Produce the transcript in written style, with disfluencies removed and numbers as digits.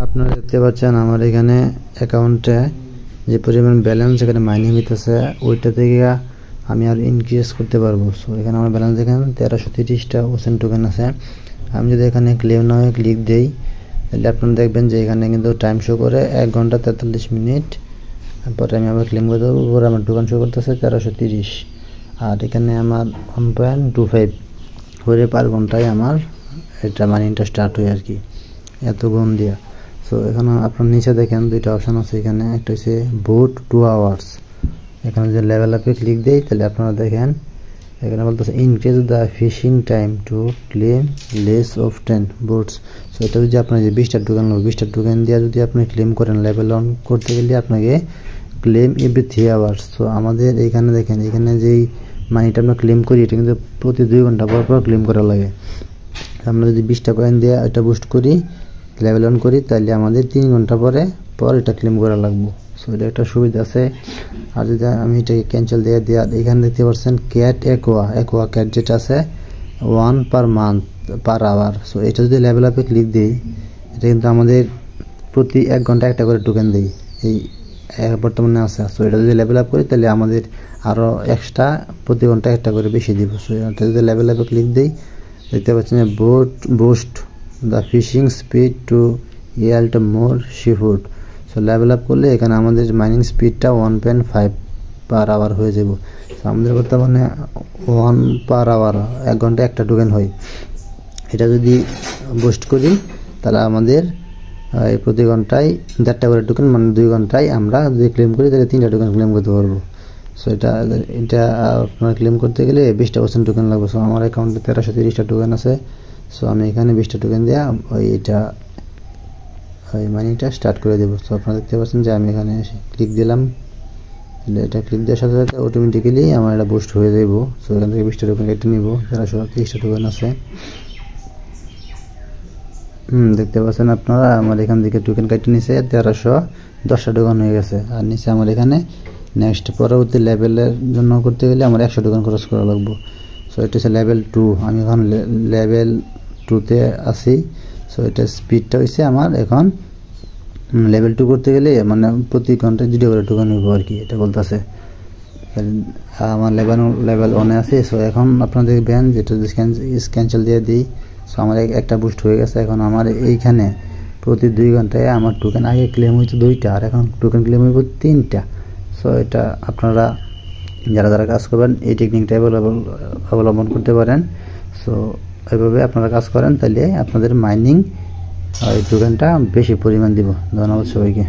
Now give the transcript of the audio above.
আপনারা দেখতে পাচ্ছেন আমার এখানে অ্যাকাউন্টে যে পরিমাণ ব্যালেন্স এখানে মাইনিং হইতেছে ওইটা থেকে আমি আর ইনক্রিজ করতে পারবো। সো এখানে আমার ব্যালেন্স দেখেন 1330টা ওসেন টোকেন আছে। আমি যদি এখানে ক্লেম নাও ক্লিক দেই তাহলে আপনারা দেখবেন যে এখানে কিন্তু টাইম শো করে 1 ঘন্টা 43 মিনিট। তারপরে আমি আবার ক্লেম করে দেবো, উপরে আমার টোকেন শো করতেছে 1330, আর এখানে আমার 1.25 করে পার ঘন্টায় আমার এটা মাইনিংটা স্টার্ট হয় আর কি, এত গুণ দিয়া। সো এখানে আপনার নিচে দেখেন দুইটা অপশন আছে, এখানে একটা হচ্ছে বুট 2 আওয়ার্স। এখানে যে লেভেল আপে ক্লিক দেই তাহলে আপনারা দেখেন এখানে বলতেছে increase the fishing time to claim less of 10 boots. So এটা যদি আপনার যে 20টা টোকেন 20টা টোকেন দিয়ে যদি আপনি ক্লেম করেন, লেভেল অন করতে গেলে আপনাকে ক্লেম এভরি 3 আওয়ার্স। সো আমাদের এইখানে দেখেন এখানে যেই মানিটা আমরা ক্লেম করি এটা কিন্তু প্রতি 2 ঘন্টা পর পর ক্লেম করা লাগে। আমরা যদি 20টা কয়েন দিয়ে এটা বুস্ট করি, লেভেল অন করি, তাহলে আমাদের 3 ঘন্টা পর এটা ক্লেম করা লাগবে। সো এটা একটা সুবিধা আছে। আর যদি আমি এটাকে ক্যান্সেল দিয়ে এখানে দেখতে পাচ্ছেন ক্যাট অ্যাকোয়া ক্যাট যেটা আছে 1 per month per hour. So এটা যদি লেভেল আপে ক্লিক দিই এটা কিন্তু আমাদের প্রতি 1 ঘন্টা একটা করে টোকেন দেই, এই বর্তমানে আছে। সো এটা যদি লেভেল আপ করি তাহলে আমাদের আরও এক্সট্রা প্রতি ঘন্টা একটা করে বেশি দিব। সো এটা যদি লেভেল আপে ক্লিক দিই দেখতে পাচ্ছেন boost the fishing speed to yield more seafood. So level up করলে এখানে আমাদের মাইনিং স্পিডটা 1.5 পার আওয়ার হয়ে যাব। সো আমাদের বর্তমানে 1 পার আওয়ার 1 ঘন্টা একটা টোকেন হয়। এটা যদি বুস্ট করি তাহলে আমাদের এই প্রতি ঘন্টায় 1.5টা করে টোকেন, মানে 2 ঘন্টায় আমরা যদি ক্লেম করি তাহলে 3টা টোকেন ক্লেম করতে পারবো। সো এটা আপনার ক্লেম করতে গেলে 20% টোকেন লাগবে। সো আমার অ্যাকাউন্টে 1330টা টোকেন আছে। সো আমি এখানে 20টা টোকেন দিয়ে ওই মানিটা স্টার্ট করে দেবো। সো আপনারা দেখতে পাচ্ছেন যে আমি এখানে ক্লিক দিলাম, এটা ক্লিক দেওয়ার সাথে সাথে অটোমেটিক্যালি আমার এটা বুস্ট হয়ে যাব। সো এখান থেকে 20টা টোকেন কেটে নিব, 1330টা টোকেন আছে। দেখতে পাচ্ছেন আপনারা আমার এখান থেকে টোকেন কেটে নিছে 1310টা টোকেন হয়ে গেছে। আর নিচে আমার এখানে নেক্সট পরবর্তী লেভেলের জন্য করতে গেলে আমার 100 টোকেন খরচ করা লাগবে। সো এটা হচ্ছে লেভেল 2, আমি এখন লেভেল 2তে আছি। সো এটা স্পিডটা হচ্ছে আমার এখন লেভেল 2 করতে গেলে মানে প্রতি ঘন্টায় 2টা করে টোকেন হইব আর কি, এটা বলতেছে। আমার লেভেল 1-এ আছে। সো এখন আপনারা দেখবেন যেটা ক্যান্সেল দিয়ে দিই। সো আমার একটা বুস্ট হয়ে গেছে। এখন আমার এইখানে প্রতি 2 ঘন্টায় আমার টোকেন আগে ক্লেম হইতো 2টা, আর এখন টোকেন ক্লেম হইব 3টা। সো এটা আপনারা যারা কাজ করবেন এই টেকনিকটা অবলম্বন করতে পারেন। সো এইভাবে আপনারা কাজ করেন তাহলে আপনাদের মাইনিং এই টোকেনটা বেশি পরিমাণ দিব। ধন্যবাদ সবাইকে।